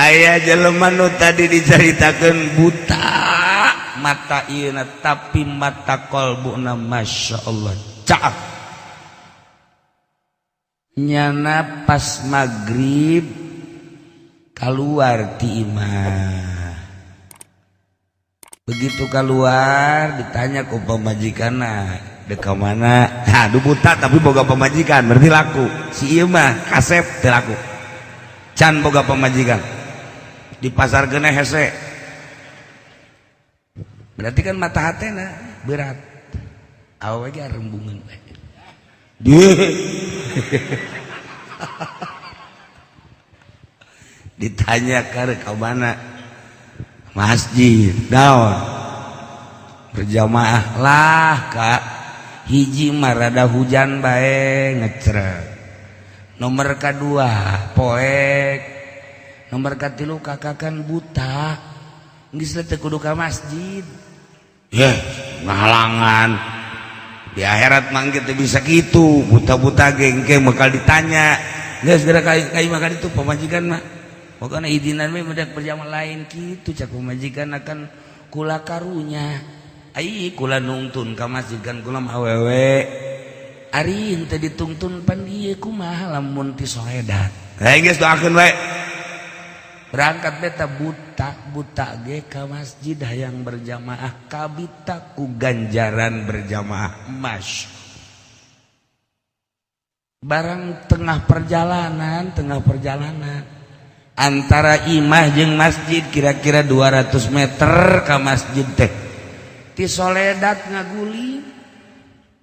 aya jelema nu tadi dicaritakeun buta mata ieu tapi mata qalbuna masyaallah caak nyana pas maghrib keluar ti imah. Begitu keluar ditanya ku pamajikanna dek ka mana. Nah, du buta tapi boga pamajikan berarti laku. Si ieu mah kasep teu laku. Can boga pamajikan. Di pasar geuna hese. Berarti kan mata hatena berat. Awewe ge rembungan we. Ditanya ka mana? Masjid. Naon? Berjamaah lah, Kak. Hiji mah rada hujan bae ngecrek. Nomor kedua poek. Nomor katilu kakak kan buta. Geus teh kudu ka masjid. Ngahalangan. Di akhirat mah teu bisa kitu. Buta-buta gengke bakal ditanya. Geus geura ka imah ka ditu pamajikan mah. Pokona idinan we medak berjamaah lain kitu cak pamajikan akan kula karunya. Ai kula nungtun ka masjid kan kula mah awewe. Ari henteu ditungtun pan ieu kumaha lamun ti soedat. Geus doakeun we. Berangkat beta buta ge ka masjid hayang berjamaah kabita ku ganjaran berjamaah masya. Barang tengah perjalanan antara imah jeung masjid kira-kira 200 meter ka masjid teh ti soledat ngaguli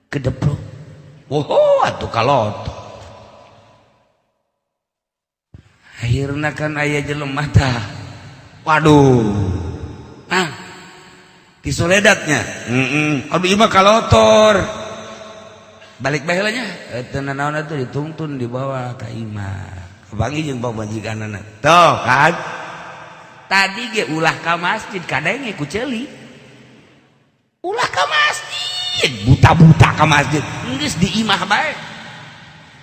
kedeprok. Oh atuh kalot. Akhirna kan aya jelema tah. Waduh. Nah, di soledatnya. Abdi imah kalotor. Balik bae heula nya. Teu naon atuh ditungtun dibawa ka imah. Kebangi jeung pamajikanana. Tuh kan. Tadi ge ulah ka masjid kadenge ku ceuli. Ulah ka masjid, buta-buta ka masjid. Geus di imah bae.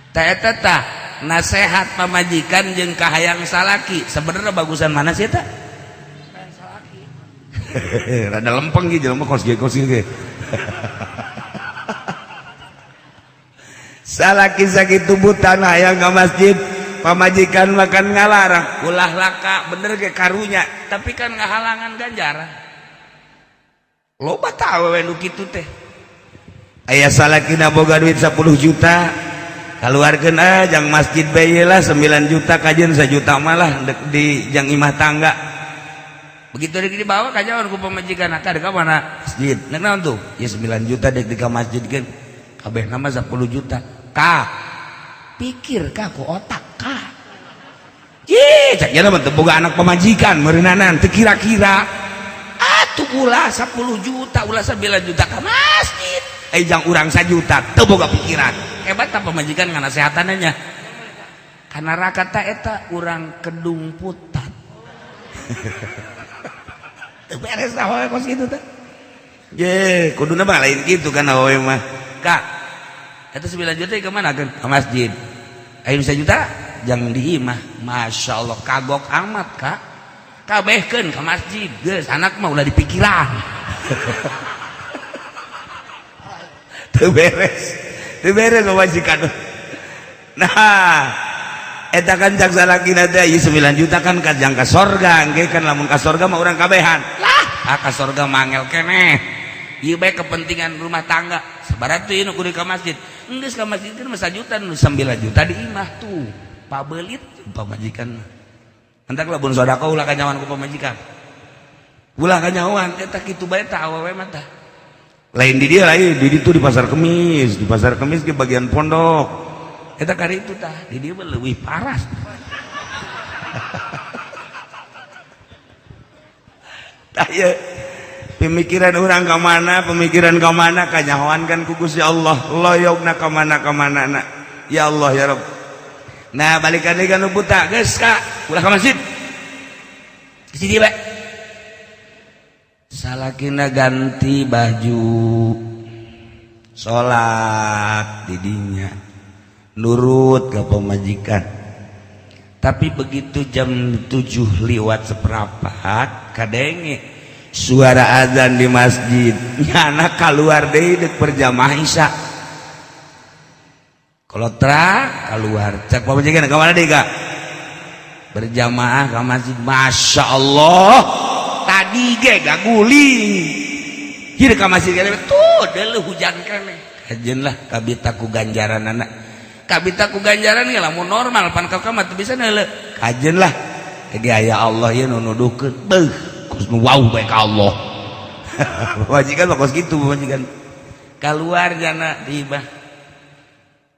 Tah eta tah nasehat pamajikan jeung kahayang salaki sebenarnya bagusan mana sih eta? Salaki. Rada lempeng gitu jelema kos ge. Salaki sakitu buta hayang ka masjid, pamajikan makan ngalarang. Ulah laka bener ge karunya, tapi kan ngahalangan ganjaran. Loba tah awewe nu kitu teh. Aya salakina boga duit 10 juta. Keluarkan jang masjid bayi lah 9 juta kajian 1 juta malah di jang imah tangga. Begitu dek dibawa kajian ku pemajikan akad ke mana masjid. Nah tuh ya 9 juta dek di masjid kan kabeh nama 10 juta. Ka pikir ka ku otak ka. Cak ya mah teu boga anak pemajikan meureunanan teu kira-kira. Atuh ulah 10 juta ulah 9 juta ka masjid. Jang urang 1 juta teu boga pikiran. Hebat tak pemajikan nganasehatannya karena rakata eta urang kedung putat. Beres awewe kos kitu teh. Ye, kuduna mah lain kitu kan awewe mah. Kak, eta 9 juta ke mana kan? Ke masjid. Aya 1 juta jang di imah. Masyaallah kagok amat, Kak. Kabehkeun ke masjid. Geus anak mah ulah dipikiran. Teu beres. Diberes pamajikan. Nah, eta kan cak salakina teh 9 juta kan kajang ka sorga, engke kan lamun ka sorga mah urang kabehan. Lah, ka sorga mangel keneh. Ieu bae kepentingan rumah tangga. Sabarat teh nu kudu ka masjid. Enggeus ka masjid kan 1 juta nu 9 juta di imah tuh. Pabelit pamajikan. Entak lamun sedekah ulah kanyawan ku pamajikan. Ulah kanyawan eta kitu bae tah awewe mah tah. Lain di dia lain di itu di pasar kemis ke bagian pondok eta kari itu tah di dia leuwih parah. Tah ya pemikiran orang ka mana kanyahoan kan ku Gusti Allah loyogna ka mana na ya Allah ya Rabb. Nah balikan deui kana buta geus Kak ulah ka masjid di sini bae. Salakina ganti baju sholat didinya nurut ke pemajikan Tapi begitu jam 7 lewat seperempat kadenge suara azan di masjid nyana keluar deui deuk berjamaah isya. Kalau keluar cek pamajikan ka mana deui Kak? Berjamaah ke masjid. Masya Allah tadi ge gaguling hieup ka masjid kene tuh deuleuh hujan kene kajeun lah kabita ku ganjaran anak kabita ku ganjaran ge lamun normal pan ka mah teu bisa neuleuh kajeun lah jadi aya Allah ieu nu nuduhkeun beuh kos nu wau bae ka Allah. Majikan mah kos kitu majikan keluar jana tiba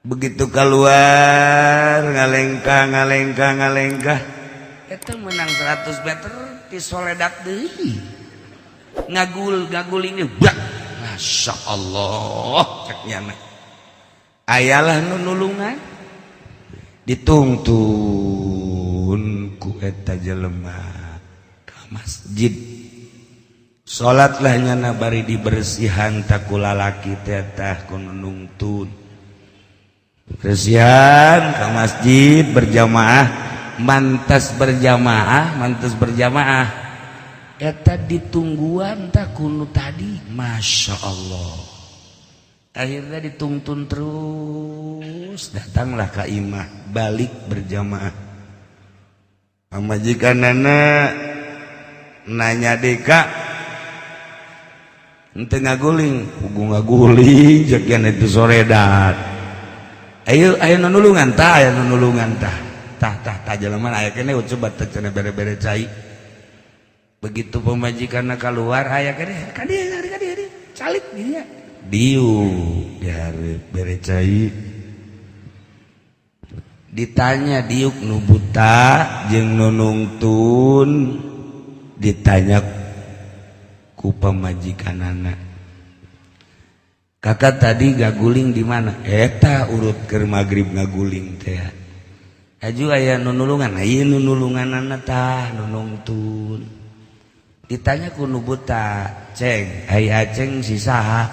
begitu keluar ngalengkah eta menang 100 meter ti soledak deui ngaguling bak. Masya Allah cek nyana ayalah nu nulungan ditungtun ku eta jelema ka masjid salatlah nyana bari dibersihan taku lalaki teh tah ku nungtun bersihan ke masjid berjamaah mantas berjamaah eta ditungguan tak kunu tadi. Masya Allah akhirnya ditungtun terus datanglah ka imah balik berjamaah pamajikanana nanya deka ente ngaguling pugu ngaguling jakian itu soredat ayo nunulungan tah jelema aya kene coba teh cenah bere-bere cai begitu pemajikanna keluar aya kene ka dieu calik dinya diu dihareup bere cai ditanya diuk nu buta jeung nu nungtun ditanya ku pamajikanana kakak tadi gaguling di mana? Eta urut keur magrib ngaguling teh. Aju aya nunulungan, ieu nunulunganana tah nunungtun. Ditanya ku nu buta, "Ceng, ai aceng si saha?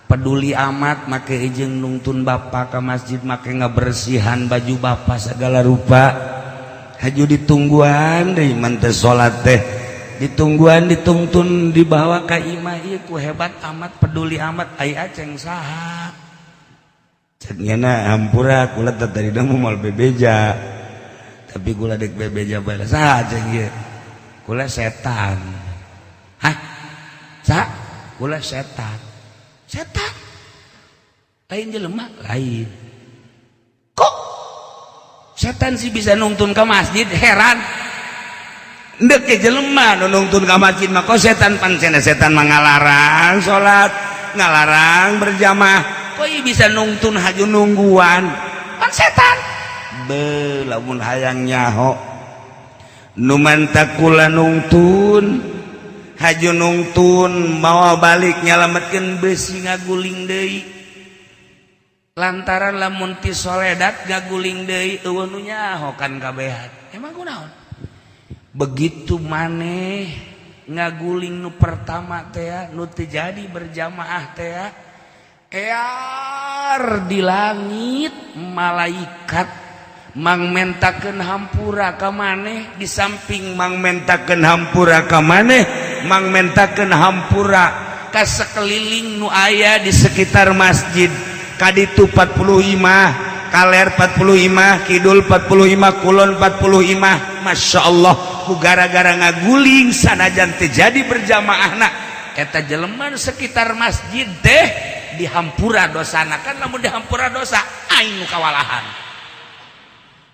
Peduli amat make ijeng nungtun bapa ka masjid make ngabersihan baju bapa segala rupa." Haju ditungguan deui man teh salat teh. Ditungguan ditungtun dibawa ka imah ieu ku hebat amat peduli amat ai aceng saha cenah hampura kula tadi dah moal bebeja tapi kula dek bebeja bae saha aceng ieu kula setan. Hah sa kula setan lain jelema lain kok setan sih bisa nungtun ka masjid heran ndek ke jelema nu nungtun ka masjid mah kok setan pancen setan mah ngalarang salat ngalarang berjamaah kok ieu bisa nungtun haju nungguan pan setan be lamun hayang nyaho nu mantak kula nungtun haju nungtun mawa balik nyalametkeun beusi ngaguling deui lantaran lamun ti soledat ngaguling deui eueuh nu nyaho kan kabehan emang kunaon begitu maneh ngaguling nu pertama teh nu teu jadi berjamaah teh ear di langit malaikat mang mentakeun hampura ka maneh di samping mang mentakeun hampura ka maneh mang mentakeun hampura ka sekeliling nu aya di sekitar masjid kaditu 45 kaler 45 kidul 45 kulon 45 Masya Allah ku gara-gara ngaguling sanajan teu jadi berjamaahna eta jelema sekitar masjid teh dihampura dosana kan lamun dihampura dosa aing nu kawalahan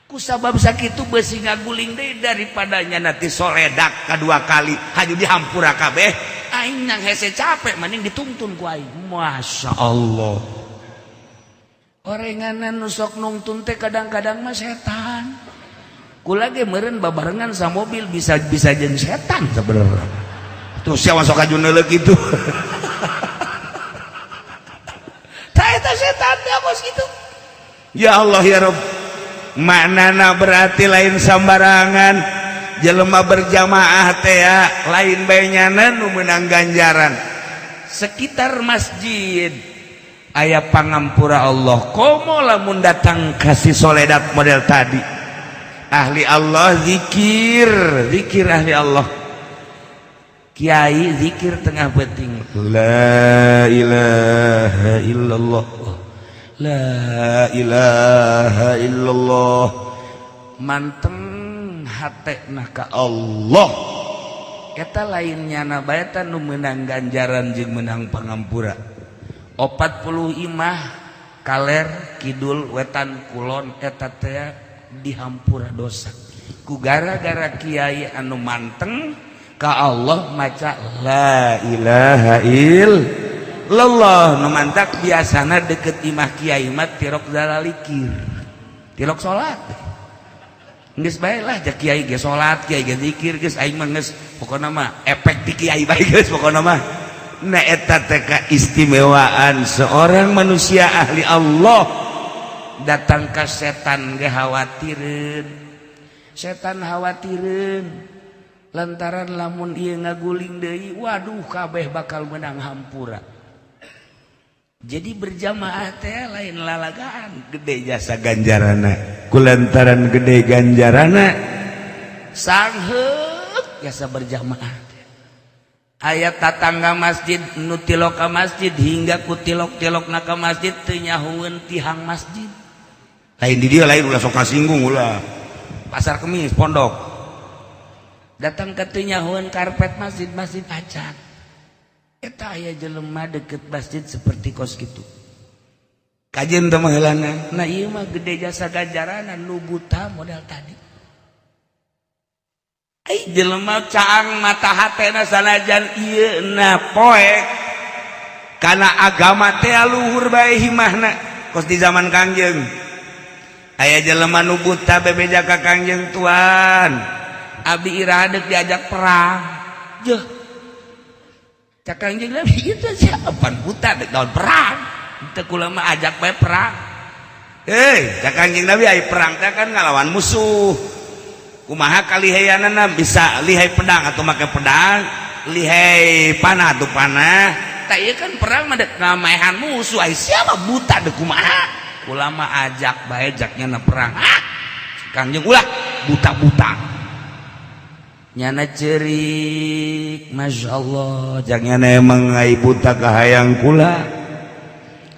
ku sabab sakitu beusi ngaguling deui daripada nyana ti soledak kadua kali haju dihampura kabeh aing nang hese capek mending dituntun ku aing. Masya Allah orenganan nu sok nungtun teh kadang-kadang mah setan kula ge meureun babarengan sa mobil bisa jeung setan sabenerna tuh sia masuk ka juneuleuh kitu tah eta setan teh bos kitu ya Allah ya Rabb maknana berarti lain sambarangan jelema berjamaah teh lain bae nyana nu meunang ganjaran sekitar masjid aya pangampura Allah komo lamun datang kasih soledat model tadi ahli Allah zikir ahli Allah. Kiai zikir tengah beting, la ilaha illallah, la ilaha illallah, manteng hatena ka Allah. Eta lainnya na bae nu meunang ganjaran jeung meunang pangampura. 40 imah kaler kidul wetan kulon eta teh dihampura dosa ku gara-gara kiai anu manteng ka Allah maca la ilaha illallah. Nu mantak biasana deket imah kiai mah tirok zalalikir, tirok salat. Geus bae lah jak kiai ge salat, kiai ge zikir, geus aing mah geus pokona mah efek di kiai bae geus pokona mah. Nah eta teh keistimewaan seorang manusia ahli Allah. Datang ke setan ge khawatireun, setan khawatireun lantaran lamun ieu ngaguling deui, waduh kabeh bakal menang hampura. Jadi berjamaah teh lain lalagaan, gede jasa ganjarana. Kulantaran gede ganjarana sangheuk jasa berjamaah. Ayat tatangga masjid nu tilok ka masjid hingga ku tilok-tilokna ka masjid teu nyahueun tihang masjid. Lain di dia lain ulah sok ngasinggung ulah. Pasar Kemis pondok. Datang ke teu nyahueun karpet masjid acan. Eta aya jelema deket masjid seperti kos kitu. Kajen teh mah heulana. Nah ieu mah gede jasa ganjaranna nu buta modal tadi. Ai jelema caang mata hatena sanajan ieu na poek kana agama teh luhur bae himahna. Kos di zaman Kangjeng aya jelema nu buta bebeja ka Kangjeng Tuan. Abi iraha deuk diajak perang. Jeuh. Cak Kangjeng Nabi itu siapa buta deuk daun perang. Teu kula mah ajak bae perang. Cak Kangjeng Nabi aya perang teh kan ngalawan musuh. Kumaha kalihayanana bisa lihai pedang atau make pedang, lihai panah atau panah. Tak ieu kan perang mah deuk ngamaehan musuh. Ai siapa buta deuk kumaha? Ulama ajak bae jaknya na perang. Kangjeng ulah buta-buta nyana ceurik, masyaallah jaknya na emang ai buta kahayang kula.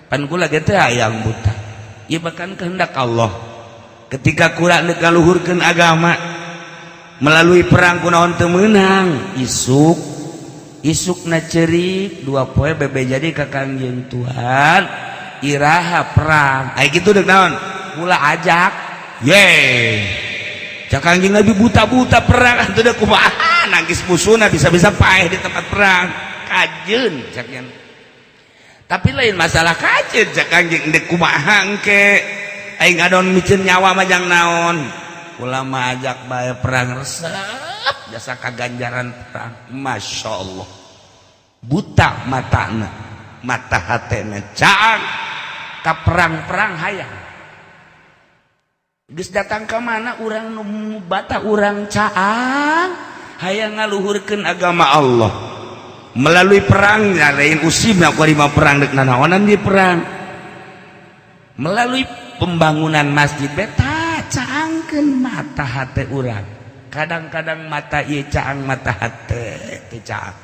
Pan kula ge teh hayang buta. Ieu bahkan kehendak Allah. Ketika kula neuk ngaluhurkeun agama melalui perang kunaon teu meunang, isukna ceurik 2 poe bebe jadi ka Kangjeng Tuhan. Iraha perang ai kitu deuk naon kula ajak ye cak Kangjeng Nabi buta-buta perang atuh deuk kumaha nangis musuhna bisa-bisa paeh di tempat perang kajeun caknya. Tapi lain masalah kajeun cak Kangjeng deuk kumaha engke aing adon micen nyawa mah jang naon. Kula mah ajak bae perang resep jasa kaganjaran perang. Masyaallah buta matana mata hatena caang ka perang-perang hayang. Geus datang ka mana urang nu bata urang caang hayang ngaluhurkeun agama Allah melalui perang. Lain usibna ku lima perang deuk nanaonan di perang melalui pembangunan masjid beta caangkeun mata hate urang. Kadang-kadang mata ieu caang mata hate teu caang.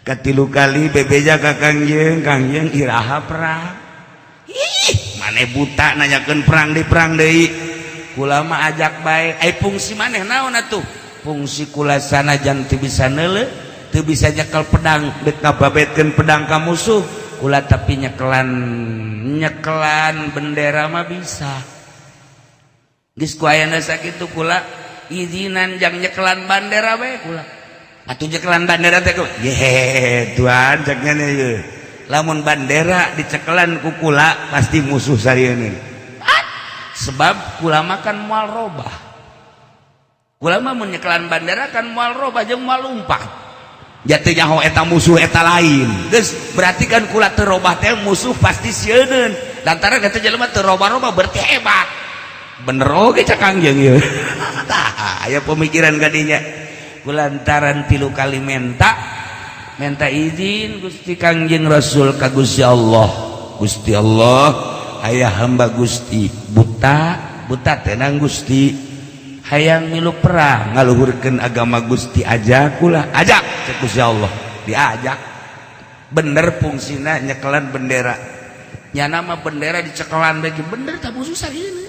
Katilu kali bebeja ka Kangjeng iraha perang. Ih, maneh buta nanyakeun perang deui. Kula mah ajak bae. Ai fungsi maneh naon atuh? Fungsi kula sanajan teu bisa neuleuh, teu bisa nyekel pedang, deuk ngababetkeun pedang ka musuh. Kula tapi nyekelan bendera mah bisa. Geus ku ayana sakitu kula izinan jang nyekelan bandera bae kula. Atuh nyekelan bandera teh ye Tuan caknya ieu. Lamun bandera dicekelan ku kula pasti musuh sarieun. Sebab kula mah kan moal robah. Kula mah mun nyekelan bandera kan moal robah jeung moal lumpat. Jatuh nyaho eta musuh eta lain. Geus berarti kan kula teu robah teh musuh pasti sieun. Lantaran eta jelema teu robah-robah berarti hebat. Bener oge cak Kangjeng ieu. Tah aya pemikiran kadinya. Kulantaran 3 kali minta izin Gusti Kangjeng Rasul ka Gusti Allah. Gusti Allah aya hamba Gusti buta buta tenang Gusti hayang milu perang ngaluhurkeun agama Gusti ajak ulah ajak cek Gusti Allah diajak bener fungsina nyekelan bendera nya nama bendera dicekelan bagi bener tak susah ini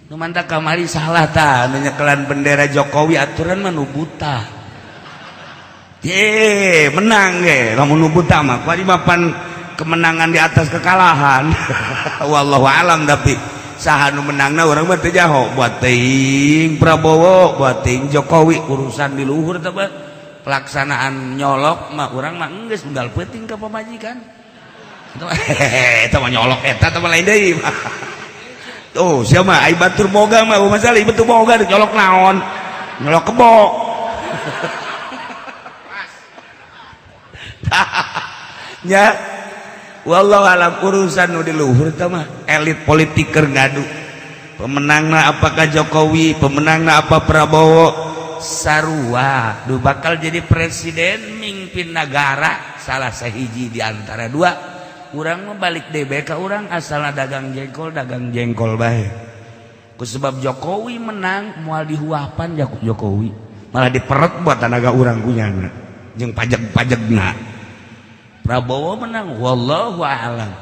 nu mantap kamari salah tah nu nyekelan bendera Jokowi aturan mah nu buta ye menang ge lamun nu buta mah kuari mapan kemenangan di atas kekalahan wallahu alam tapi saha nu menangna urang mah teu jaho buat teuing Prabowo buat teuing Jokowi urusan di luhur teh pelaksanaan nyolok mah urang mah geus unggal peuting ka pamajikan eta mah nyolok eta teh lain deui tuh sia mah ai batur boga mah masalah ieu batur boga nyolok naon nyolok kebo nya wallahu alam urusan nu di luhur teh mah elit politik keur ngadu pemenangna apakah Jokowi pemenangna apa Prabowo sarua nu bakal jadi presiden mimpin negara salah sahiji di antara dua urang mah balik DB ka urang asalna dagang jengkol bae ku sebab Jokowi menang moal dihuapan Jokowi malah diperet buat tenaga urang kunyana jeung pajak-pajakna Prabowo menang wallahu a'lam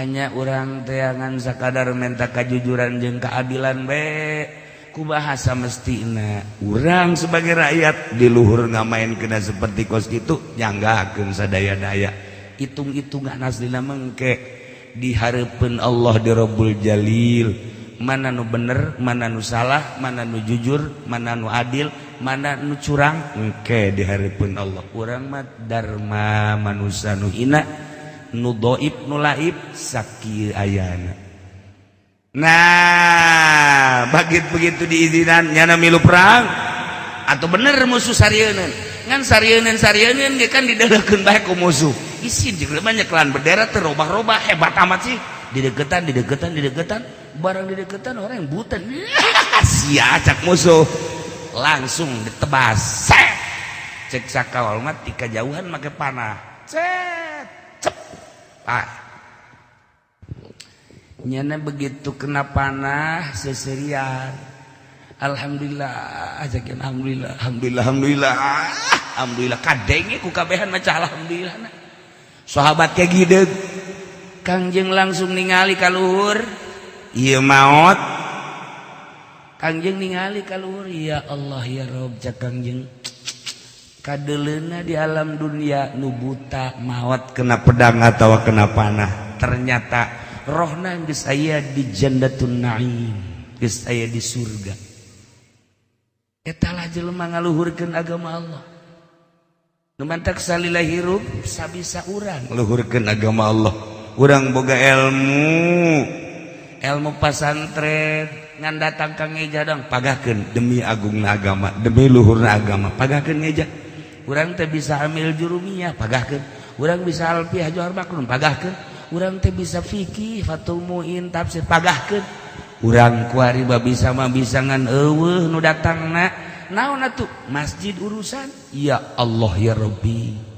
hanya urang teangan sakadar menta kajujuran jeung keadilan bae ku bahasa mestina urang sebagai rakyat di luhur ngamain kena seperti kos kitu nyanggakeun sadaya-daya hitung-hitungan aslina mengke dihareupeun Allah di Rabbul Jalil mana nu bener mana nu salah mana nu jujur mana nu adil mana nu curang engke dihareupeun Allah urang mah darma manusia nu hina nu dhaif nu laib sakieu ayana nah begitu diizinan nyana milu perang atau bener musuh sarieun ngan sarieun ge kan dideulekeun bae ku musuh isin jeung banyak kelan bendera teu robah-robah hebat amat sih dideketan barang dideketan orang yang buta sia acak musuh langsung ditebas cek sakawal mah ti kajauhan make panah cep nyana begitu kena panah seserian alhamdulillah ajakin alhamdulillah kadenge ku kabehan maca alhamdulillah sahabat kayak gideg Kangjeng langsung ningali ka luhur ieu maot Kangjeng ningali ka luhur ya Allah ya Rob cak Kangjeng kadeleuna di alam dunia nu buta maot kena pedang atau kena panah ternyata rohna geus aya di Jandatun Naim geus aya di surga eta lah jelema ngaluhurkeun agama Allah nu mantak salila hirup sabisa urang luhurkeun agama Allah urang boga ilmu pasantren ngan datang ka ngeja dong pagahkeun demi agungna agama demi luhurna agama pagahkeun ngeja urang teh bisa amil jurumiyah pagahkeun urang bisa alfiah johar makrun pagahkeun urang teh bisa fikih fatul muin tafsir pagahkeun urang kuari bisa mah bisa ngan eueuh nu datangna naon atuh masjid urusan ya Allah ya Rabbi